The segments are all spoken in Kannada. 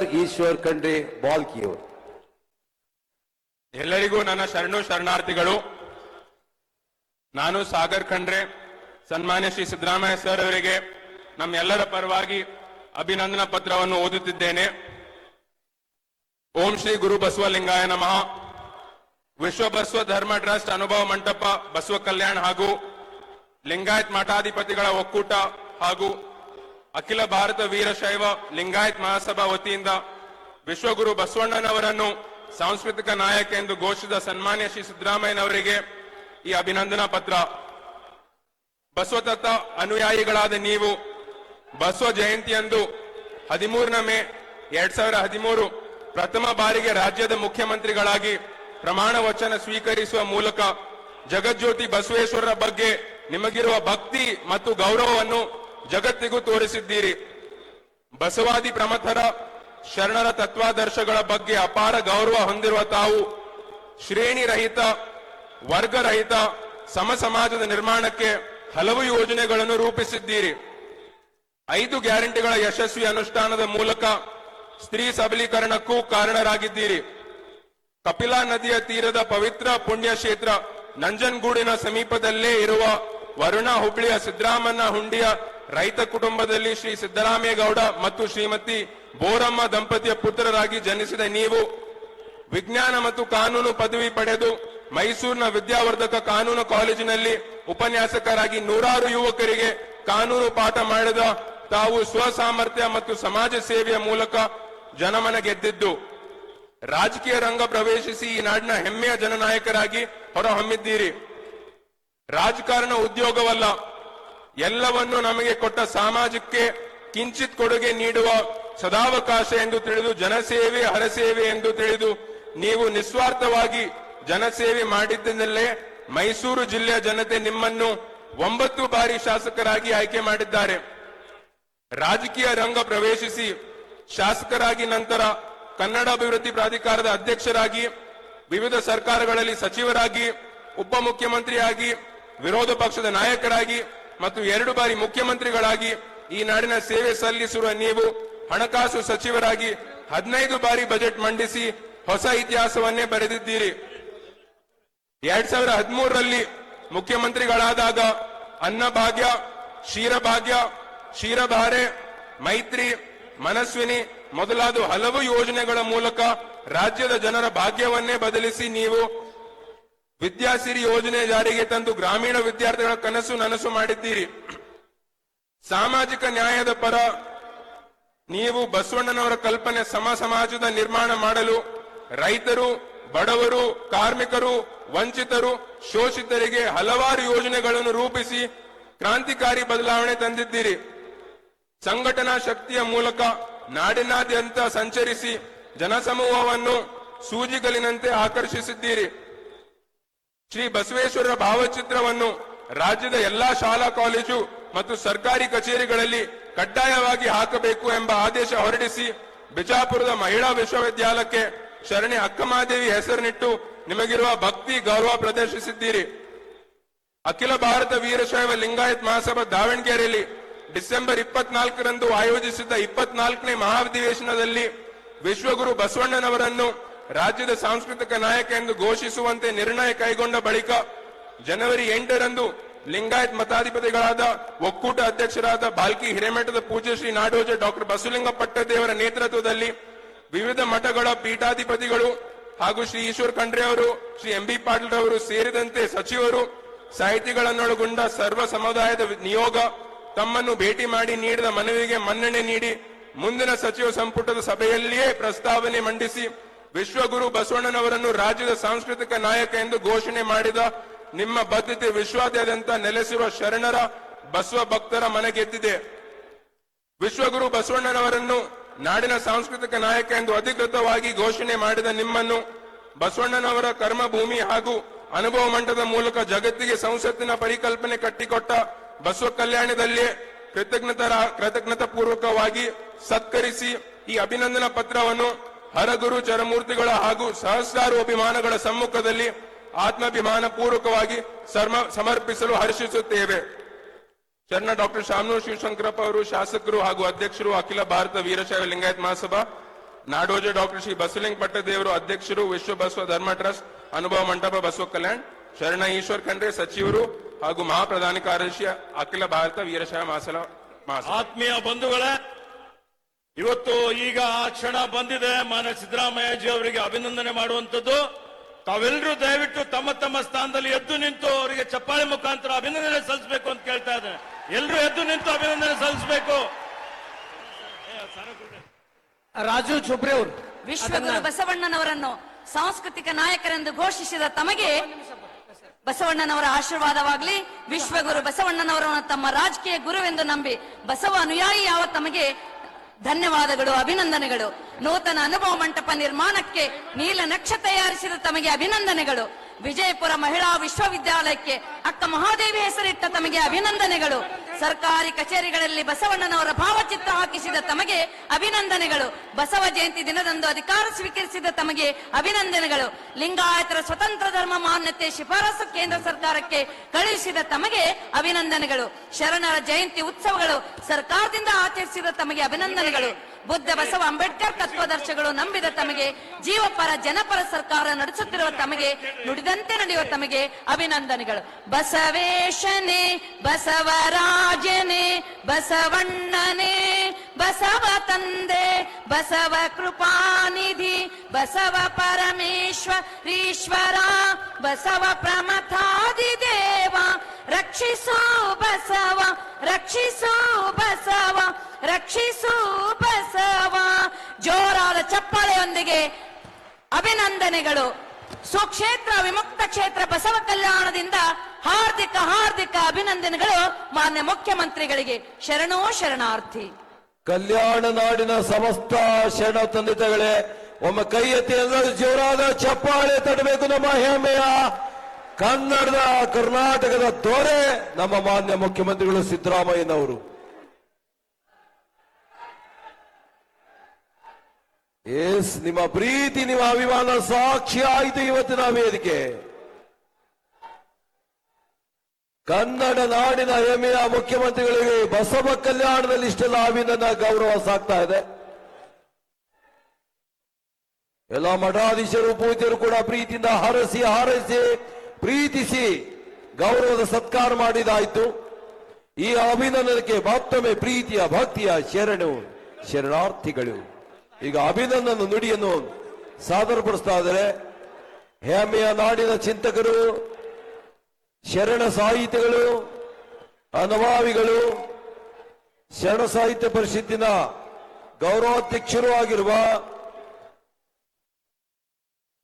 ಸಾಗರ್ ಈಶ್ವರ್ ಖಂಡ್ರೆ ಬಾಲ್ಕಿಯವರು. ಎಲ್ಲರಿಗೂ ನನ್ನ ಶರಣಾರ್ಥಿಗಳು. ನಾನು ಸಾಗರ್ ಖಂಡ್ರೆ ಸನ್ಮಾನ್ಯ ಶ್ರೀ ಸಿದ್ದರಾಮಯ್ಯ ಸರ್ ಅವರಿಗೆ ನಮ್ಮೆಲ್ಲರ ಪರವಾಗಿ ಅಭಿನಂದನಾ ಪತ್ರವನ್ನು ಓದುತ್ತಿದ್ದೇನೆ. ಓಂ ಶ್ರೀ ಗುರು ಬಸವಲಿಂಗಾಯ ನಮಃ. ವಿಶ್ವ ಬಸವ ಧರ್ಮ ಟ್ರಸ್ಟ್ ಅನುಭವ ಮಂಟಪ ಬಸವ ಕಲ್ಯಾಣ ಹಾಗೂ ಲಿಂಗಾಯತ್ ಮಠಾಧಿಪತಿಗಳ ಒಕ್ಕೂಟ ಹಾಗೂ ಅಖಿಲ ಭಾರತ ವೀರಶೈವ ಲಿಂಗಾಯತ್ ಮಹಾಸಭಾ ವತಿಯಿಂದ ವಿಶ್ವಗುರು ಬಸವಣ್ಣನವರನ್ನು ಸಾಂಸ್ಕೃತಿಕ ನಾಯಕ ಎಂದು ಘೋಷಿಸಿದ ಸನ್ಮಾನ್ಯ ಶ್ರೀ ಸಿದ್ದರಾಮಯ್ಯನವರಿಗೆ ಈ ಅಭಿನಂದನಾ ಪತ್ರ. ಬಸವತತ್ವ ಅನುಯಾಯಿಗಳಾದ ನೀವು ಬಸವ ಜಯಂತಿಯಂದು 13 ಮೇ 2013 ಪ್ರಥಮ ಬಾರಿಗೆ ರಾಜ್ಯದ ಮುಖ್ಯಮಂತ್ರಿಗಳಾಗಿ ಪ್ರಮಾಣ ವಚನ ಸ್ವೀಕರಿಸುವ ಮೂಲಕ ಜಗಜ್ಯೋತಿ ಬಸವೇಶ್ವರರ ಬಗ್ಗೆ ನಿಮಗಿರುವ ಭಕ್ತಿ ಮತ್ತು ಗೌರವವನ್ನು ಜಗತ್ತಿಗೂ ತೋರಿಸಿದ್ದೀರಿ. ಬಸವಾದಿ ಪ್ರಮಥರ ಶರಣರ ತತ್ವಾದರ್ಶಗಳ ಬಗ್ಗೆ ಅಪಾರ ಗೌರವ ಹೊಂದಿರುವ ತಾವು ಶ್ರೇಣಿ ರಹಿತ ವರ್ಗರಹಿತ ಸಮ ಸಮಾಜದ ನಿರ್ಮಾಣಕ್ಕೆ ಹಲವು ಯೋಜನೆಗಳನ್ನು ರೂಪಿಸಿದ್ದೀರಿ. 5 ಗ್ಯಾರಂಟಿಗಳ ಯಶಸ್ವಿ ಅನುಷ್ಠಾನದ ಮೂಲಕ ಸ್ತ್ರೀ ಸಬಲೀಕರಣಕ್ಕೂ ಕಾರಣರಾಗಿದ್ದೀರಿ. ಕಪಿಲಾ ನದಿಯ ತೀರದ ಪವಿತ್ರ ಪುಣ್ಯಕ್ಷೇತ್ರ ನಂಜನಗೂಡಿನ ಸಮೀಪದಲ್ಲೇ ಇರುವ ವರುಣ ಹುಬ್ಳಿಯ ಸಿದ್ದರಾಮಣ್ಣ ಹುಂಡಿಯ ರೈತ ಕುಟುಂಬದಲ್ಲಿ ಶ್ರೀ ಸಿದ್ದರಾಮೇಗೌಡ ಮತ್ತು ಶ್ರೀಮತಿ ಬೋರಮ್ಮ ದಂಪತಿಯ ಪುತ್ರರಾಗಿ ಜನಿಸಿದ ನೀವು ವಿಜ್ಞಾನ ಮತ್ತು ಕಾನೂನು ಪದವಿ ಪಡೆದು ಮೈಸೂರಿನ ವಿದ್ಯಾವರ್ಧಕ ಕಾನೂನು ಕಾಲೇಜಿನಲ್ಲಿ ಉಪನ್ಯಾಸಕರಾಗಿ ನೂರಾರು ಯುವಕರಿಗೆ ಕಾನೂನು ಪಾಠ ಮಾಡಿದ ತಾವು ಸ್ವಸಾಮರ್ಥ್ಯ ಮತ್ತು ಸಮಾಜ ಸೇವೆಯ ಮೂಲಕ ಜನಮನ ಗೆದ್ದಿದ್ದು ರಾಜಕೀಯ ರಂಗ ಪ್ರವೇಶಿಸಿ ಈ ನಾಡಿನ ಹೆಮ್ಮೆಯ ಜನನಾಯಕರಾಗಿ ಹೊರಹೊಮ್ಮಿದ್ದೀರಿ. ರಾಜಕಾರಣ ಉದ್ಯೋಗವಲ್ಲ, ಎಲ್ಲವನ್ನೂ ನಮಗೆ ಕೊಟ್ಟ ಸಮಾಜಕ್ಕೆ ಕಿಂಚಿತ್ ಕೊಡುಗೆ ನೀಡುವ ಸದಾವಕಾಶ ಎಂದು ತಿಳಿದು ಜನಸೇವೆ ಹರಸೇವೆ ಎಂದು ತಿಳಿದು ನೀವು ನಿಸ್ವಾರ್ಥವಾಗಿ ಜನಸೇವೆ ಮಾಡಿದ್ದಲ್ಲೇ ಮೈಸೂರು ಜಿಲ್ಲೆಯ ಜನತೆ ನಿಮ್ಮನ್ನು 9 ಬಾರಿ ಶಾಸಕರಾಗಿ ಆಯ್ಕೆ ಮಾಡಿದ್ದಾರೆ. ರಾಜಕೀಯ ರಂಗ ಪ್ರವೇಶಿಸಿ ಶಾಸಕರಾಗಿ ನಂತರ ಕನ್ನಡ ಅಭಿವೃದ್ಧಿ ಪ್ರಾಧಿಕಾರದ ಅಧ್ಯಕ್ಷರಾಗಿ ವಿವಿಧ ಸರ್ಕಾರಗಳಲ್ಲಿ ಸಚಿವರಾಗಿ ಉಪಮುಖ್ಯಮಂತ್ರಿಯಾಗಿ ವಿರೋಧ ಪಕ್ಷದ ನಾಯಕರಾಗಿ ಮತ್ತು 2 ಬಾರಿ ಮುಖ್ಯಮಂತ್ರಿಗಳಾಗಿ ಈ ನಾಡಿನ ಸೇವೆ ಸಲ್ಲಿಸಿರುವ ನೀವು ಹಣಕಾಸು ಸಚಿವರಾಗಿ 15 ಬಾರಿ ಬಜೆಟ್ ಮಂಡಿಸಿ ಹೊಸ ಇತಿಹಾಸವನ್ನೇ ಬರೆದಿದ್ದೀರಿ. 2013ರಲ್ಲಿ ಮುಖ್ಯಮಂತ್ರಿಗಳಾದಾಗ ಅನ್ನಭಾಗ್ಯ, ಕ್ಷೀರಭಾಗ್ಯ, ಕ್ಷೀರಧಾರೆ, ಮೈತ್ರಿ, ಮನಸ್ವಿನಿ ಮೊದಲಾದ ಹಲವು ಯೋಜನೆಗಳ ಮೂಲಕ ರಾಜ್ಯದ ಜನರ ಭಾಗ್ಯವನ್ನೇ ಬದಲಿಸಿ ನೀವು ವಿದ್ಯಾಸಿರಿ ಯೋಜನೆ ಜಾರಿಗೆ ತಂದು ಗ್ರಾಮೀಣ ವಿದ್ಯಾರ್ಥಿಗಳ ಕನಸು ನನಸು ಮಾಡಿದ್ದೀರಿ. ಸಾಮಾಜಿಕ ನ್ಯಾಯದ ಪರ ನೀವು ಬಸವಣ್ಣನವರ ಕಲ್ಪನೆ ಸಮ ಸಮಾಜದ ನಿರ್ಮಾಣ ಮಾಡಲು ರೈತರು, ಬಡವರು, ಕಾರ್ಮಿಕರು, ವಂಚಿತರು, ಶೋಷಿತರಿಗೆ ಹಲವಾರು ಯೋಜನೆಗಳನ್ನು ರೂಪಿಸಿ ಕ್ರಾಂತಿಕಾರಿ ಬದಲಾವಣೆ ತಂದಿದ್ದೀರಿ. ಸಂಘಟನಾ ಶಕ್ತಿಯ ಮೂಲಕ ನಾಡಿನಾದ್ಯಂತ ಸಂಚರಿಸಿ ಜನಸಮೂಹವನ್ನು ಸೂಜಿಗಲಿನಂತೆ ಆಕರ್ಷಿಸಿದ್ದೀರಿ. ಶ್ರೀ ಬಸವೇಶ್ವರರ ಭಾವಚಿತ್ರವನ್ನು ರಾಜ್ಯದ ಎಲ್ಲಾ ಶಾಲಾ ಕಾಲೇಜು ಮತ್ತು ಸರ್ಕಾರಿ ಕಚೇರಿಗಳಲ್ಲಿ ಕಡ್ಡಾಯವಾಗಿ ಹಾಕಬೇಕು ಎಂಬ ಆದೇಶ ಹೊರಡಿಸಿ ಬಿಜಾಪುರದ ಮಹಿಳಾ ವಿಶ್ವವಿದ್ಯಾಲಯಕ್ಕೆ ಶರಣೆ ಅಕ್ಕಮಹಾದೇವಿ ಹೆಸರಿನಿಟ್ಟು ನಿಮಗಿರುವ ಭಕ್ತಿ ಗೌರವ ಪ್ರದರ್ಶಿಸಿದ್ದೀರಿ. ಅಖಿಲ ಭಾರತ ವೀರಶೈವ ಲಿಂಗಾಯತ್ ಮಹಾಸಭಾ ದಾವಣಗೆರೆಯಲ್ಲಿ ಡಿಸೆಂಬರ್ 24ರಂದು ಆಯೋಜಿಸಿದ್ದ 24ನೇ ಮಹಾಧಿವೇಶನದಲ್ಲಿ ವಿಶ್ವಗುರು ಬಸವಣ್ಣನವರನ್ನು ರಾಜ್ಯದ ಸಾಂಸ್ಕೃತಿಕ ನಾಯಕ ಎಂದು ಘೋಷಿಸುವಂತೆ ನಿರ್ಣಯ ಕೈಗೊಂಡ ಬಳಿಕ ಜನವರಿ 8ರಂದು ಲಿಂಗಾಯತ್ ಮಠಾಧಿಪತಿಗಳಾದ ಒಕ್ಕೂಟ ಅಧ್ಯಕ್ಷರಾದ ಬಾಲ್ಕಿ ಹಿರೇಮಠದ ಪೂಜ್ಯ ಶ್ರೀ ನಾಡೋಜ ಡಾಕ್ಟರ್ ಬಸವಲಿಂಗ ಪಟ್ಟದೇವರ ನೇತೃತ್ವದಲ್ಲಿ ವಿವಿಧ ಮಠಗಳ ಪೀಠಾಧಿಪತಿಗಳು ಹಾಗೂ ಶ್ರೀ ಈಶ್ವರ್ ಖಂಡ್ರೆ ಅವರು, ಶ್ರೀ ಎಂಬಿ ಪಾಟೀಲ್ ಅವರು ಸೇರಿದಂತೆ ಸಚಿವರು, ಸಾಹಿತಿಗಳನ್ನೊಳಗೊಂಡ ಸರ್ವ ಸಮುದಾಯದ ನಿಯೋಗ ತಮ್ಮನ್ನು ಭೇಟಿ ಮಾಡಿ ನೀಡಿದ ಮನವಿಗೆ ಮನ್ನಣೆ ನೀಡಿ ಮುಂದಿನ ಸಚಿವ ಸಂಪುಟದ ಸಭೆಯಲ್ಲಿಯೇ ಪ್ರಸ್ತಾವನೆ ಮಂಡಿಸಿ ವಿಶ್ವಗುರು ಬಸವಣ್ಣನವರನ್ನು ರಾಜ್ಯದ ಸಾಂಸ್ಕೃತಿಕ ನಾಯಕ ಎಂದು ಘೋಷಣೆ ಮಾಡಿದ ನಿಮ್ಮ ಬದ್ಧತೆ ವಿಶ್ವಾದ್ಯಂತ ನೆಲೆಸಿರುವ ಶರಣರ ಬಸವ ಭಕ್ತರ ಮನಗೆದ್ದಿದೆ. ವಿಶ್ವಗುರು ಬಸವಣ್ಣನವರನ್ನು ನಾಡಿನ ಸಾಂಸ್ಕೃತಿಕ ನಾಯಕ ಎಂದು ಅಧಿಕೃತವಾಗಿ ಘೋಷಣೆ ಮಾಡಿದ ನಿಮ್ಮನ್ನು ಬಸವಣ್ಣನವರ ಕರ್ಮಭೂಮಿ ಹಾಗೂ ಅನುಭವ ಮಂಟಪದ ಮೂಲಕ ಜಗತ್ತಿಗೆ ಸಂಸತ್ತಿನ ಪರಿಕಲ್ಪನೆ ಕಟ್ಟಿಕೊಟ್ಟ ಬಸವ ಕಲ್ಯಾಣದಲ್ಲೇ ಕೃತಜ್ಞತಾ ಪೂರ್ವಕವಾಗಿ ಸತ್ಕರಿಸಿ ಈ ಅಭಿನಂದನಾ ಪತ್ರವನ್ನು ಹರಗುರು ಚರಮೂರ್ತಿಗಳ ಹಾಗೂ ಸಹಸ್ರಾರು ಅಭಿಮಾನಗಳ ಸಮ್ಮುಖದಲ್ಲಿ ಆತ್ಮಾಭಿಮಾನ ಪೂರ್ವಕವಾಗಿ ಸಮರ್ಪಿಸಲು ಹರ್ಷಿಸುತ್ತೇವೆ. ಶರಣ ಡಾಕ್ಟರ್ ಶಾಮನೂರು ಶಿವಶಂಕರಪ್ಪ ಅವರು ಶಾಸಕರು ಹಾಗೂ ಅಧ್ಯಕ್ಷರು, ಅಖಿಲ ಭಾರತ ವೀರಶೈವ ಲಿಂಗಾಯತ್ ಮಹಾಸಭಾ. ನಾಡೋಜ ಡಾಕ್ಟರ್ ಶ್ರೀ ಬಸವಲಿಂಗ ಪಟ್ಟದೇವರು ಅಧ್ಯಕ್ಷರು ವಿಶ್ವ ಬಸವ ಧರ್ಮ ಟ್ರಸ್ಟ್ ಅನುಭವ ಮಂಟಪ ಬಸವ ಕಲ್ಯಾಣ್, ಶರಣ ಈಶ್ವರ್ ಖಂಡ್ರೆ ಸಚಿವರು ಹಾಗೂ ಮಹಾಪ್ರಧಾನ ಕಾರ್ಯದರ್ಶಿ ಅಖಿಲ ಭಾರತ ವೀರಶೈವ ಮಹಾಸಭಾ. ಆತ್ಮೀಯ ಬಂಧುಗಳೇ, ಇವತ್ತು ಈಗ ಆ ಕ್ಷಣ ಬಂದಿದೆ. ಮಾನ್ಯ ಸಿದ್ದರಾಮಯ್ಯಜಿ ಅವರಿಗೆ ಅಭಿನಂದನೆ ಮಾಡುವಂತದ್ದು. ತಾವೆಲ್ಲರೂ ದಯವಿಟ್ಟು ತಮ್ಮ ತಮ್ಮ ಸ್ಥಾನದಲ್ಲಿ ಎದ್ದು ನಿಂತು ಅವರಿಗೆ ಚಪ್ಪಾಳೆ ಮುಖಾಂತರ ಅಭಿನಂದನೆ ಸಲ್ಲಿಸಬೇಕು ಅಂತ ಕೇಳ್ತಾ ಇದ್ದೇನೆ. ಎಲ್ಲರೂ ಎದ್ದು ನಿಂತು ಅಭಿನಂದನೆ ಸಲ್ಲಿಸಬೇಕು. ರಾಜು ಚೋಪ್ರೆ ಅವರು ವಿಶ್ವಗುರು ಬಸವಣ್ಣನವರನ್ನು ಸಾಂಸ್ಕೃತಿಕ ನಾಯಕರೆಂದು ಘೋಷಿಸಿದ ತಮಗೆ ಬಸವಣ್ಣನವರ ಆಶೀರ್ವಾದವಾಗಲಿ. ವಿಶ್ವಗುರು ಬಸವಣ್ಣನವರನ್ನು ತಮ್ಮ ರಾಜಕೀಯ ಗುರುವೆಂದು ನಂಬಿ ಬಸವ ಅನುಯಾಯಿ ಯಾವ ತಮಗೆ ಧನ್ಯವಾದಗಳು, ಅಭಿನಂದನೆಗಳು. ನೂತನ ಅನುಭವ ಮಂಟಪ ನಿರ್ಮಾಣಕ್ಕೆ ನೀಲ ನಕ್ಷೆ ತಯಾರಿಸಿದ ತಮಗೆ ಅಭಿನಂದನೆಗಳು. ವಿಜಯಪುರ ಮಹಿಳಾ ವಿಶ್ವವಿದ್ಯಾಲಯಕ್ಕೆ ಅಕ್ಕ ಮಹಾದೇವಿ ಹೆಸರಿಟ್ಟ ತಮಗೆ ಅಭಿನಂದನೆಗಳು. ಸರ್ಕಾರಿ ಕಚೇರಿಗಳಲ್ಲಿ ಬಸವಣ್ಣನವರ ಭಾವಚಿತ್ರ ಹಾಕಿಸಿದ ತಮಗೆ ಅಭಿನಂದನೆಗಳು. ಬಸವ ಜಯಂತಿ ದಿನದಂದು ಅಧಿಕಾರ ಸ್ವೀಕರಿಸಿದ ತಮಗೆ ಅಭಿನಂದನೆಗಳು. ಲಿಂಗಾಯತರ ಸ್ವತಂತ್ರ ಧರ್ಮ ಮಾನ್ಯತೆ ಶಿಫಾರಸು ಕೇಂದ್ರ ಸರ್ಕಾರಕ್ಕೆ ಕಳುಹಿಸಿದ ತಮಗೆ ಅಭಿನಂದನೆಗಳು. ಶರಣರ ಜಯಂತಿ ಉತ್ಸವಗಳು ಸರ್ಕಾರದಿಂದ ಆಚರಿಸಿದ ತಮಗೆ ಅಭಿನಂದನೆಗಳು. ಬುದ್ಧ ಬಸವ ಅಂಬೇಡ್ಕರ್ ತತ್ವದರ್ಶಗಳು ನಂಬಿದ ತಮಗೆ, ಜೀವಪರ ಜನಪರ ಸರ್ಕಾರ ನಡೆಸುತ್ತಿರುವ ತಮಗೆ, ನುಡಿದಂತೆ ನಡೆಯುವ ತಮಗೆ ಅಭಿನಂದನೆಗಳು. ಬಸವೇಶನೇ, ಬಸವರಾಜನೇ, ಬಸವಣ್ಣನೇ, ಬಸವ ತಂದೆ, ಬಸವ ಕೃಪಾನಿಧಿ, ಬಸವ ಪರಮೇಶ್ವರೀಶ್ವರ, ಬಸವ ಪ್ರಮಥಾದಿದೇವ, ರಕ್ಷಿಸೋ ಬಸವ, ರಕ್ಷಿಸೋ ಬಸವ, ರಕ್ಷಿಸೋ ಬಸವ. ಜೋರಾದ ಚಪ್ಪಾಳೆಯೊಂದಿಗೆ ಅಭಿನಂದನೆಗಳು. ಸುಕ್ಷೇತ್ರ ವಿಮುಕ್ತ ಕ್ಷೇತ್ರ ಬಸವ ಕಲ್ಯಾಣದಿಂದ ಹಾರ್ದಿಕ ಹಾರ್ದಿಕ ಅಭಿನಂದನೆಗಳು ಮಾನ್ಯ ಮುಖ್ಯಮಂತ್ರಿಗಳಿಗೆ. ಶರಣೋ ಶರಣಾರ್ಥಿ. ಕಲ್ಯಾಣ ನಾಡಿನ ಸಮಸ್ತ ಶರಣ ತಂದೆಗಳೇ, ಒಮ್ಮೆ ಕೈ ಎತ್ತಿ ಎಲ್ಲರೂ ಜೋರಾದ ಚಪ್ಪಾಳೆ ತಡಬೇಕು. ನಮ್ಮ ಹೆಮ್ಮೆಯ ಕನ್ನಡದ ಕರ್ನಾಟಕದ ದೊರೆ ನಮ್ಮ ಮಾನ್ಯ ಮುಖ್ಯಮಂತ್ರಿಗಳು ಸಿದ್ದರಾಮಯ್ಯನವರು. ಎಸ್, ನಿಮ್ಮ ಪ್ರೀತಿ, ನಿಮ್ಮ ಅಭಿಮಾನ ಸಾಕ್ಷಿ ಆಯಿತು ಇವತ್ತಿನ ವೇದಿಕೆ. ಕನ್ನಡ ನಾಡಿನ ಹೆಮ್ಮೆಯ ಮುಖ್ಯಮಂತ್ರಿಗಳಿಗೆ ಬಸವ ಕಲ್ಯಾಣದಲ್ಲಿ ಇಷ್ಟೆಲ್ಲ ಅಭಿನಂದನ ಗೌರವ ಸಾಗ್ತಾ ಇದೆ. ಎಲ್ಲ ಮಠಾಧೀಶರು ಪೂಜ್ಯರು ಕೂಡ ಪ್ರೀತಿಯಿಂದ ಹಾರೈಸಿ ಪ್ರೀತಿಸಿ ಗೌರವದ ಸತ್ಕಾರ ಮಾಡಿದಾಯ್ತು. ಈ ಅಭಿನಂದನಕ್ಕೆ ಮತ್ತೊಮ್ಮೆ ಪ್ರೀತಿಯ ಭಕ್ತಿಯ ಶರಣಾರ್ಥಿಗಳು. ಈಗ ಅಭಿನಂದನ ನುಡಿಯನ್ನು ಸಾದರಪಡಿಸ್ತಾ ಇದ್ದಾರೆ ಹೆಮ್ಮೆಯ ನಾಡಿನ ಚಿಂತಕರು, ಶರಣ ಸಾಹಿತಿಗಳು, ಅನುಭಾವಿಗಳು, ಶರಣ ಸಾಹಿತ್ಯ ಪರಿಷತ್ತಿನ ಗೌರವಾಧ್ಯಕ್ಷರು ಆಗಿರುವ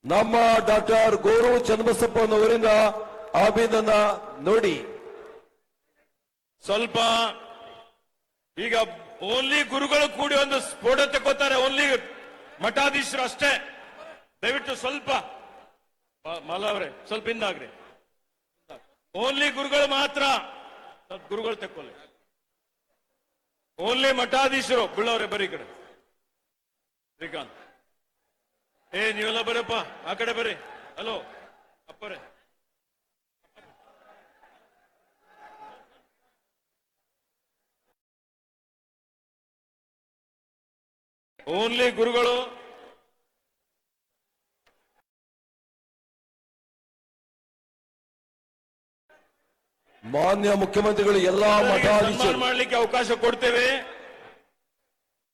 ನಮ್ಮ ಡಾಕ್ಟರ್ ಗೋರು ಚನ್ನಬಸಪ್ಪನವರಿಂದ ಅಭಿನಂದನ ನುಡಿ. ಸ್ವಲ್ಪ ಈಗ ಓನ್ಲಿ ಗುರುಗಳು ಕೂಡಿ ಒಂದು ಫೋಟೋ ತಗೋತಾರೆ, ಓನ್ಲಿ ಮಠಾಧೀಶರು ಅಷ್ಟೇ. ದಯವಿಟ್ಟು ಸ್ವಲ್ಪ ಮಲ್ಲವ್ರೆ ಸ್ವಲ್ಪ ಹಿಂದಾಗ್ರಿ. ಓನ್ಲಿ ಗುರುಗಳು ಮಾತ್ರ, ಗುರುಗಳು ತಕ್ಕೊಳ್ಳಿ. ಓನ್ಲಿ ಮಠಾಧೀಶರು ಬೀಳವ್ರೆ ಬರೀ ಈ ಕಡೆ. ಶ್ರೀಕಾಂತ್, ನೀವೆಲ್ಲ ಬರಪ್ಪ ಆ ಕಡೆ ಬರ್ರಿ. ಹಲೋ ಅಪ್ಪರೇ, ಓನ್ಲಿ ಗುರುಗಳು. ಮಾನ್ಯ ಮುಖ್ಯಮಂತ್ರಿಗಳು ಎಲ್ಲಾ ಮಠಾಧೀಶರು ಮಾಡಲಿಕ್ಕೆ ಅವಕಾಶ ಕೊಡ್ತೇವೆ.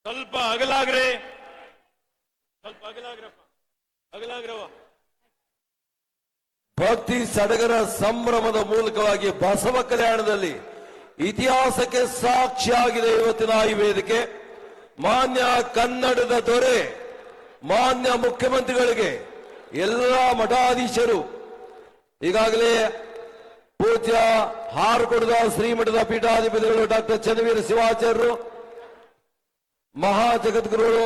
ಸ್ವಲ್ಪ ಅಗಲಾಗ್ರಿ, ಸ್ವಲ್ಪ ಅಗಲಾಗ್ರಪ್ಪ, ಅಗಲಾಗ್ರವ. ಭಕ್ತಿ ಸಡಗರ ಸಂಭ್ರಮದ ಮೂಲಕವಾಗಿ ಬಸವ ಕಲ್ಯಾಣದಲ್ಲಿ ಇತಿಹಾಸಕ್ಕೆ ಸಾಕ್ಷಿಯಾಗಿದೆ ಇವತ್ತಿನ ಈ ವೇದಿಕೆ. ಮಾನ್ಯ ಕನ್ನಡದ ದೊರೆ ಮಾನ್ಯ ಮುಖ್ಯಮಂತ್ರಿಗಳಿಗೆ ಎಲ್ಲ ಮಠಾಧೀಶರು, ಈಗಾಗಲೇ ಪೂಜ್ಯ ಹಾರಕೊಡದ ಶ್ರೀಮಠದ ಪೀಠಾಧಿಪತಿಗಳು ಡಾಕ್ಟರ್ ಚನ್ನವೀರ ಶಿವಾಚಾರ್ಯರು, ಮಹಾ ಜಗದ್ಗುರುಗಳು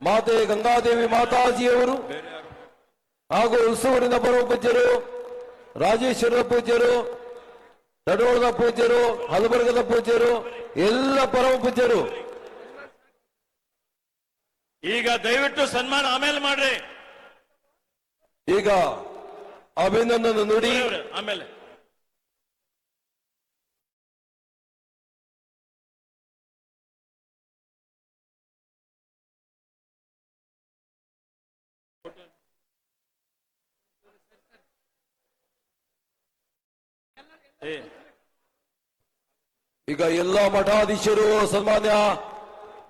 ಮಾತೆ ಗಂಗಾದೇವಿ ಮಾತಾಜಿಯವರು ಹಾಗೂ ಉತ್ಸವರಿನ ಪರಮ ಪೂಜ್ಯರು, ರಾಜೇಶ್ವರದ ಪೂಜ್ಯರು, ತಡೋಳದ ಪೂಜ್ಯರು, ಹಲಬರ್ಗದ ಪೂಜ್ಯರು, ಎಲ್ಲ ಪರಮ ಪೂಜ್ಯರು. ಈಗ ದಯವಿಟ್ಟು ಸನ್ಮಾನ ಆಮೇಲೆ ಮಾಡ್ರಿ. ಈಗ ಅಭಿನಂದನ ನುಡಿ ಆಮೇಲೆ ಈಗ ಎಲ್ಲ ಮಠಾಧೀಶರು ಸನ್ಮಾನ್ಯ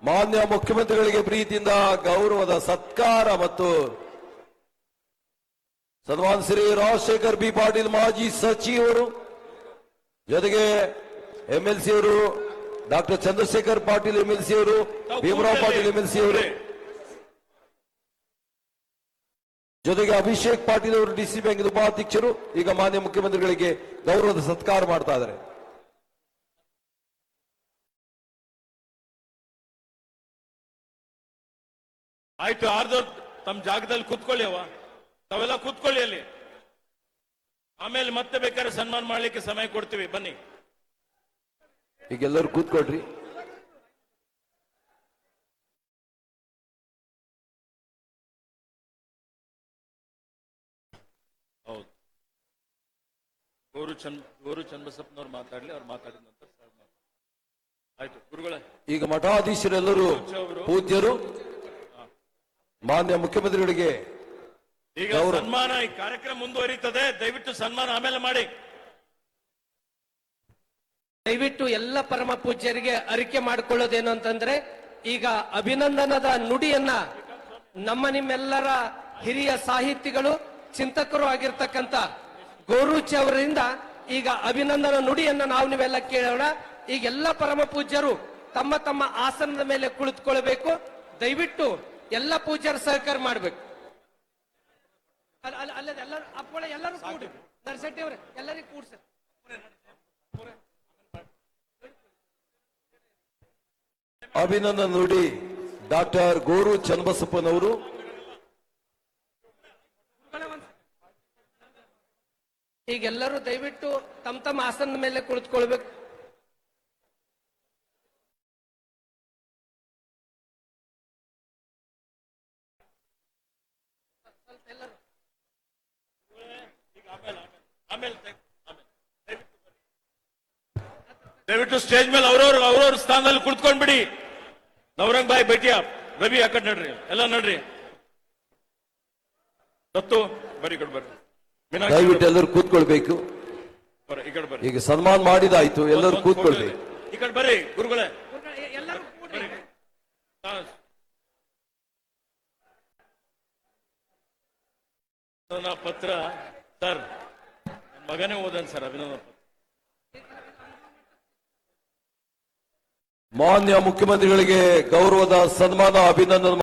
ಮಾನ್ಯ ಮುಖ್ಯಮಂತ್ರಿಗಳಿಗೆ ಪ್ರೀತಿಯಿಂದ ಗೌರವದ ಸತ್ಕಾರ ಮತ್ತು ಸನ್ಮಾನ್ ಶ್ರೀ ರಾಜಶೇಖರ್ ಬಿ ಪಾಟೀಲ್ ಮಾಜಿ ಸಚಿವರು ಜೊತೆಗೆ ಎಂಎಲ್ಸಿ ಅವರು ಡಾಕ್ಟರ್ ಚಂದ್ರಶೇಖರ್ ಪಾಟೀಲ್ ಎಂಎಲ್ಸಿ ಅವರು ಭೀಮರಾವ್ ಪಾಟೀಲ್ ಎಂಎಲ್ಸಿ ಅವರು ಜೊತೆಗೆ ಅಭಿಷೇಕ್ ಪಾಟೀಲ್ ಅವರು ಡಿಸಿ ಬ್ಯಾಂಕ್ ಉಪಾಧ್ಯಕ್ಷರು ಈಗ ಮಾನ್ಯ ಮುಖ್ಯಮಂತ್ರಿಗಳಿಗೆ ಗೌರವದ ಸತ್ಕಾರ ಮಾಡ್ತಾ ಇದ್ದಾರೆ. ಆಯ್ತು, ಆರ್ದವ್ರು ತಮ್ಮ ಜಾಗದಲ್ಲಿ ಕೂತ್ಕೊಳ್ಳಿ. ತಾವೆಲ್ಲ ಕೂತ್ಕೊಳ್ಳಿ ಅಲ್ಲಿ. ಆಮೇಲೆ ಮತ್ತೆ ಬೇಕಾದ್ರೆ ಸನ್ಮಾನ ಮಾಡ್ಲಿಕ್ಕೆ ಸಮಯ ಕೊಡ್ತೀವಿ. ಬನ್ನಿ. ಈಗ ಎಲ್ಲರೂ ಕೂತ್ಕೊಳ್ರಿ. ಹೌದು, ಗೋರು ಚನ್ನಬಸಪ್ಪನವ್ರು ಮಾತಾಡ್ಲಿ. ಅವ್ರು ಮಾತಾಡಿದ ನಂತರ ಆಯ್ತು ಗುರುಗಳೇ. ಈಗ ಮಠಾಧೀಶರೆಲ್ಲರೂ ಪೂಜ್ಯರು ಮಾನ್ಯ ಮುಖ್ಯಮಂತ್ರಿಗಳಿಗೆ ಈಗ ಸನ್ಮಾನ, ಈ ಕಾರ್ಯಕ್ರಮ ಮುಂದುವರಿತದೆ. ದಯವಿಟ್ಟು ಸನ್ಮಾನ ಆಮೇಲೆ ಮಾಡಿ. ದಯವಿಟ್ಟು ಎಲ್ಲ ಪರಮ ಪೂಜ್ಯರಿಗೆ ಅರಿಕೆ ಮಾಡಿಕೊಳ್ಳೋದೇನು ಅಂತಂದ್ರೆ, ಈಗ ಅಭಿನಂದನದ ನುಡಿಯನ್ನ ನಿಮ್ಮೆಲ್ಲರ ಹಿರಿಯ ಸಾಹಿತಿಗಳು ಚಿಂತಕರು ಆಗಿರ್ತಕ್ಕಂಥ ಗೋರುಚಿ ಅವರಿಂದ ಈಗ ಅಭಿನಂದನ ನುಡಿಯನ್ನ ನೀವೆಲ್ಲ ಕೇಳೋಣ. ಈಗ ಎಲ್ಲ ಪರಮ ಪೂಜ್ಯರು ತಮ್ಮ ತಮ್ಮ ಆಸನದ ಮೇಲೆ ಕುಳಿತುಕೊಳ್ಬೇಕು. ದಯವಿಟ್ಟು ಎಲ್ಲ ಪೂಜ್ಯರು ಸಹಕಾರ ಮಾಡಬೇಕು. ಅಲ್ಲದೆ ಎಲ್ಲರೂ ಅಪ್ಪಳ ಎಲ್ಲರೂ ಕೂಡಿ ನರಸಟ್ಟಿ ಅವರೇ ಎಲ್ಲರಿಗೂ ಕೂಡ್ಸ. ಅಭಿನಂದನ ನುಡಿ ಡಾಕ್ಟರ್ ಗೋರು ಚನ್ನಬಸಪ್ಪನವರು. ಈಗೆಲ್ಲರೂ ದಯವಿಟ್ಟು ತಮ್ಮ ತಮ್ಮ ಆಸನದ ಮೇಲೆ ಕುಳಿತುಕೊಳ್ಬೇಕು. ದಯವಿಟ್ಟು ಸ್ಟೇಜ್ ಮೇಲೆ ಅವ್ರವ್ರ ಸ್ಥಾನದಲ್ಲಿ ಕುಳಿತುಕೊಂಡ್ಬಿಡಿ. ನವರಂಗ್ ಬಾಯ್ ಭೇಟಿಯ ರವಿ ಆ ಕಡೆ ನಡ್ರಿ, ಎಲ್ಲ ನಡ್ರಿ. ದತ್ತು ಬರೀ ಈ ಕಡೆ ಬರ್ರಿ. ಮೀನಾಕ್ಷಿ ದಯವಿಟ್ಟು ಎಲ್ಲರೂ ಕೂತ್ಕೊಳ್ಬೇಕು. ಈ ಕಡೆ ಬರ್ರಿ. ಈಗ ಸನ್ಮಾನ ಮಾಡಿದಾಯ್ತು, ಎಲ್ಲರೂ ಕೂತ್ಕೊಳ್ಬೇಕು. ಈ ಕಡೆ ಬರ್ರಿ ಗುರುಗಳೇ. ಎಲ್ಲರೂ ಕೂಡಿ. ಪತ್ರ ಸರ್, ಮಗನೇ ಓದನ್ ಸರ್ ಅಭಿನಂದನ ಪತ್ರ. ಮಾನ್ಯ ಮುಖ್ಯಮಂತ್ರಿಗಳಿಗೆ ಗೌರವದ ಸನ್ಮಾನ ಅಭಿನಂದನೆ